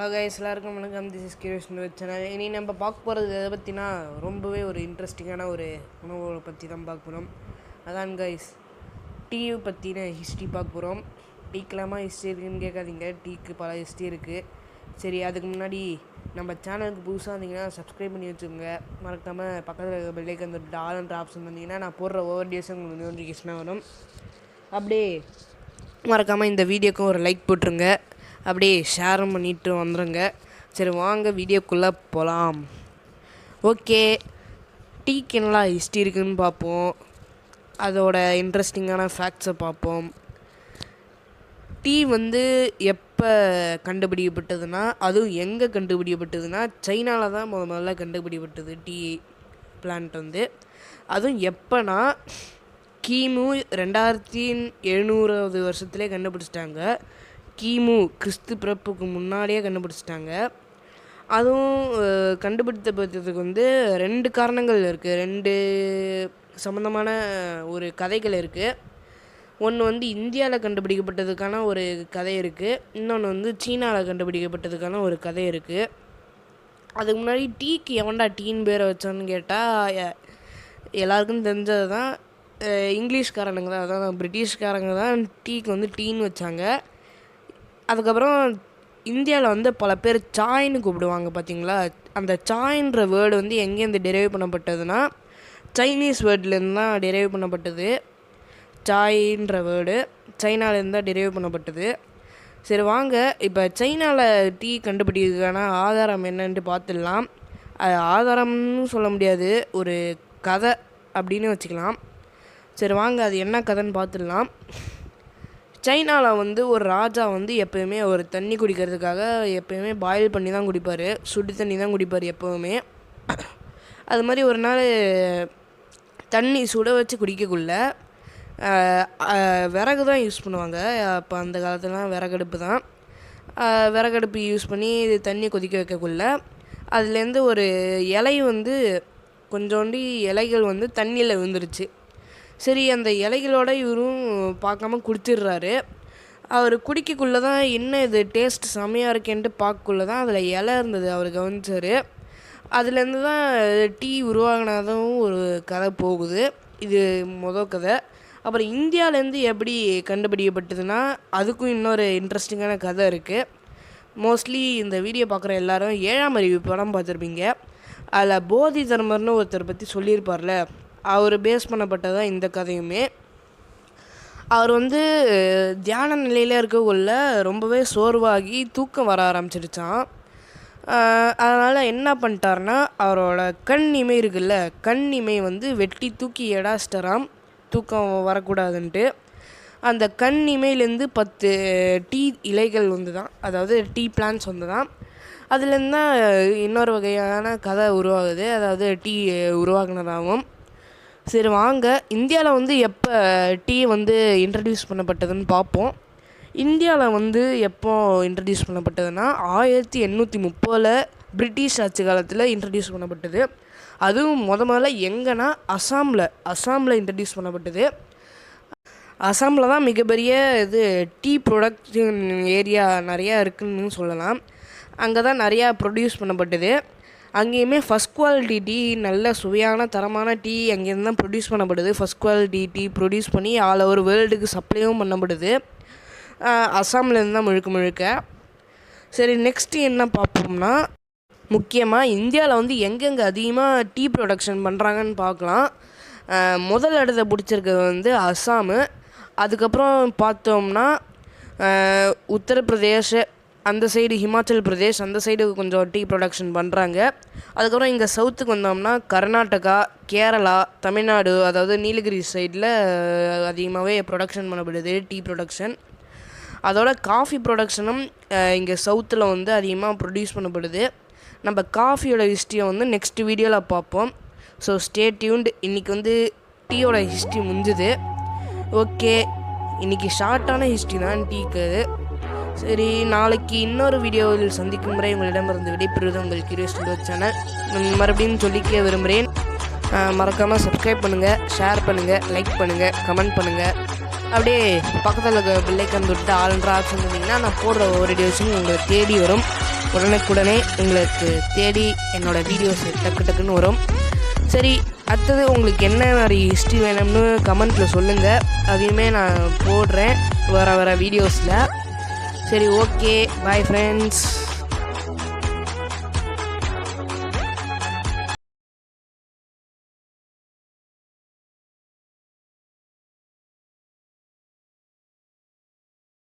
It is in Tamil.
ஹலோ கைஸ், எல்லாருக்கும் வணக்கம். This is curious channel. இனி நம்ம பார்க்க போகிறது எதை பற்றினா ரொம்பவே ஒரு இன்ட்ரெஸ்டிங்கான ஒரு உணவுகளை பற்றி தான் பார்க்க போகிறோம். அதான் கைஸ், டீயை பற்றின ஹிஸ்ட்ரி பார்க்க போகிறோம். டீக்கெல்லாமா ஹிஸ்ட்ரி இருக்குதுன்னு கேட்காதீங்க, டீக்கு பல ஹிஸ்ட்ரி இருக்குது. சரி, அதுக்கு முன்னாடி நம்ம சேனலுக்கு புதுசாக இருந்தீங்கன்னா சப்ஸ்கிரைப் பண்ணி வச்சுக்கோங்க. மறக்காமல் பக்கத்தில் இருக்க பெல்லைக்கு அந்த ஆல்ன்ற ஆப்ஷன் வந்தீங்கன்னா நான் போடுற ஒவ்வொரு டேஸும் உங்களுக்கு நோட்டிஃபிகேஷனாக வரும். அப்படியே மறக்காமல் இந்த வீடியோக்கும் ஒரு லைக் போட்டுருங்க, அப்படியே ஷேரும் பண்ணிட்டு வந்துடுங்க. சரி, வாங்க வீடியோக்குள்ளே போகலாம். ஓகே, டீக்கு என்னலாம் ஹிஸ்ட்ரி இருக்குதுன்னு பார்ப்போம். அதோட இன்ட்ரெஸ்டிங்கான ஃபேக்ட்ஸை பார்ப்போம். டீ எப்போ கண்டுபிடிக்கப்பட்டதுன்னா, அதுவும் எங்கே கண்டுபிடிக்கப்பட்டதுன்னா சைனாவில் தான் முதல்ல கண்டுபிடிக்கப்பட்டது டீ பிளான்ட். அதுவும் எப்போனா கிமு 2700 வருஷத்துலேயே கண்டுபிடிச்சிட்டாங்க. கிமு கிறிஸ்து பிறப்புக்கு முன்னாடியே கண்டுபிடிச்சிட்டாங்க. அதுவும் கண்டுபிடித்ததுக்கு 2 காரணங்கள் இருக்குது. 2 சம்மந்தமான ஒரு கதைகள் இருக்குது. ஒன்று இந்தியாவில் கண்டுபிடிக்கப்பட்டதுக்கான ஒரு கதை இருக்குது. இன்னொன்று சீனாவில் கண்டுபிடிக்கப்பட்டதுக்கான ஒரு கதை இருக்குது. அதுக்கு முன்னாடி டீக்கு எவன்டா டீன்னு பேரை வச்சான்னு கேட்டால் எல்லாருக்கும் தெரிஞ்சது தான், இங்கிலீஷ்காரனுங்க தான், அதான் பிரிட்டிஷ்காரங்க தான் டீக்கு டீன்னு வச்சாங்க. அதுக்கப்புறம் இந்தியாவில் பல பேர் சாய்ன்னு கூப்பிடுவாங்க பார்த்தீங்களா. அந்த சாய்ன்ற வேர்டு எங்கேருந்து டெரைவ் பண்ணப்பட்டதுன்னா சைனீஸ் வேர்ட்லேருந்து தான் டெரைவ் பண்ணப்பட்டது. சாய்ன்ற வேர்டு சைனாலேருந்து தான் டெரைவ் பண்ணப்பட்டது. சரி, வாங்க இப்போ சைனாவில் டீ கண்டுபிடிக்கிறதுக்கான ஆதாரம் என்னன்ட்டு பார்த்துடலாம். அது ஆதாரம்னு சொல்ல முடியாது, ஒரு கதை அப்படின்னு வச்சுக்கலாம். சரி, வாங்க அது என்ன கதைன்னு பார்த்துடலாம். சைனாவில் ஒரு ராஜா எப்போயுமே ஒரு தண்ணி குடிக்கிறதுக்காக எப்போயுமே பாயில் பண்ணி தான் குடிப்பார், சுடு தண்ணி தான் குடிப்பார் எப்போவுமே. அது மாதிரி ஒரு நாள் தண்ணி சுட வச்சு குடிக்கக்குள்ள விறகு தான் யூஸ் பண்ணுவாங்க. அப்போ அந்த காலத்துலலாம் விறகடுப்பு தான். விறகடுப்பு யூஸ் பண்ணி தண்ணி கொதிக்க வைக்கக்குள்ள அதுலேருந்து ஒரு இலை கொஞ்சோண்டி இலைகள் தண்ணியில் விழுந்துருச்சு. சரி, அந்த இலைகளோட இவரும் பார்க்காம குடிச்சிடுறாரு. அவர் குடிக்கக்குள்ளே தான் என்ன இது டேஸ்ட் செம்மையாக இருக்கேன்ட்டு பார்க்கக்குள்ளே தான் அதில் இலை இருந்தது. அவர் கவனிச்சார். அதுலேருந்து தான் டீ உருவாகினதும் ஒரு கதை போகுது. இது மொதல் கதை. அப்புறம் இந்தியாவிலேருந்து எப்படி கண்டுபிடிக்கப்பட்டதுன்னா அதுக்கும் இன்னொரு இன்ட்ரெஸ்டிங்கான கதை இருக்குது. மோஸ்ட்லி இந்த வீடியோ பார்க்குற எல்லாரும் 7ஆம் அறிவு படம் பார்த்துருப்பீங்க. அதில் போதி தர்மர்னு ஒருத்தர் பற்றி சொல்லியிருப்பார்ல, அவர் பேஸ் பண்ணப்பட்டதான் இந்த கதையுமே. அவர் தியான நிலையில் இருக்கக்குள்ள ரொம்பவே சோர்வாகி தூக்கம் வர ஆரம்பிச்சிடுச்சான். அதனால் என்ன பண்ணிட்டார்னா அவரோட கண் இமை இருக்குல்ல, கண் இமை வெட்டி தூக்கி எடாச்சிட்டராம், தூக்கம் வரக்கூடாதுன்ட்டு. அந்த கண் இமையிலேருந்து 10 டீ இலைகள் தான், அதாவது டீ பிளான்ட்ஸ் தான். அதுலேருந்து தான் இன்னொரு வகையான கதை உருவாகுது, அதாவது டீ உருவாகினதாகவும். சரி, வாங்க இந்தியாவில் எப்போ டீ இன்ட்ரடியூஸ் பண்ணப்பட்டதுன்னு பார்ப்போம். இந்தியாவில் எப்போ இன்ட்ரடியூஸ் பண்ணப்பட்டதுன்னா 1830 பிரிட்டிஷ் ஆட்சி காலத்தில் இன்ட்ரடியூஸ் பண்ணப்பட்டது. அதுவும் முதல்ல எங்கன்னா அசாமில் இன்ட்ரடியூஸ் பண்ணப்பட்டது. அசாமில் தான் மிகப்பெரிய டீ ப்ரொடக்ஷன் ஏரியா நிறையா இருக்குதுன்னு சொல்லலாம். அங்கே தான் நிறையா ப்ரொடியூஸ் பண்ணப்பட்டது. அங்கேயுமே ஃபஸ்ட் குவாலிட்டி டீ, நல்ல சுவையான தரமான டீ அங்கேருந்து தான் ப்ரொடியூஸ் பண்ணப்படுது. ஃபஸ்ட் குவாலிட்டி டீ ப்ரொடியூஸ் பண்ணி ஆல் ஓவர் வேர்ல்டுக்கு சப்ளையும் பண்ணப்படுது. அசாம்லேருந்து தான் முழுக்க. சரி, நெக்ஸ்ட்டு என்ன பார்ப்போம்னா, முக்கியமாக இந்தியாவில் எங்கெங்கே அதிகமாக டீ ப்ரொடக்ஷன் பண்ணுறாங்கன்னு பார்க்கலாம். முதல் இடத்த பிடிச்சிருக்கிறது அசாமு. அதுக்கப்புறம் பார்த்தோம்னா உத்தரப்பிரதேஷ், அந்த சைடு ஹிமாச்சல் பிரதேஷ், அந்த சைடு கொஞ்சம் டீ ப்ரொடக்ஷன் பண்ணுறாங்க. அதுக்கப்புறம் இங்கே சவுத்துக்கு வந்தோம்னா கர்நாடகா, கேரளா, தமிழ்நாடு, அதாவது நீலகிரி சைடில் அதிகமாகவே ப்ரொடக்ஷன் பண்ணப்படுது டீ ப்ரொடக்ஷன். அதோட காஃபி ப்ரொடக்ஷனும் இங்கே சவுத்தில் அதிகமாக ப்ரொடியூஸ் பண்ணப்படுது. நம்ம காஃபியோட ஹிஸ்ட்ரியை நெக்ஸ்ட் வீடியோவில் பார்ப்போம். So stay tuned. இன்றைக்கி டீயோட ஹிஸ்ட்ரி முடிஞ்சுது. ஓகே, இன்றைக்கி ஷார்ட்டான ஹிஸ்ட்ரி தான் டீக்கு. சரி, நாளைக்கு இன்னொரு வீடியோவில் சந்திக்கும் முறை உங்களிடமிருந்து விடைபெறுவது உங்கள் கியூரியஸ் சேனல். மறுபடியும் சொல்லிக்க விரும்புகிறேன், மறக்காமல் சப்ஸ்கிரைப் பண்ணுங்கள், ஷேர் பண்ணுங்கள், லைக் பண்ணுங்கள், கமெண்ட் பண்ணுங்கள். அப்படியே பக்கத்தில் இருக்க பெல் ஐக்கான் தொட்டு ஆல்ன்ற ஆப்ஷன் இருந்தீங்கன்னா நான் போடுற ஒரு வீடியோஸும் உங்களுக்கு தேடி வரும். உடனுக்குடனே உங்களுக்கு தேடி என்னோடய வீடியோஸ் டக்கு டக்குன்னு வரும். சரி, அடுத்தது உங்களுக்கு என்ன மாதிரி ஹிஸ்ட்ரி வேணும்னு கமெண்ட்டில் சொல்லுங்கள். அதையுமே நான் போடுறேன் வர வீடியோஸில். சரி, ஓகே, பாய் ஃப்ரெண்ட்ஸ்.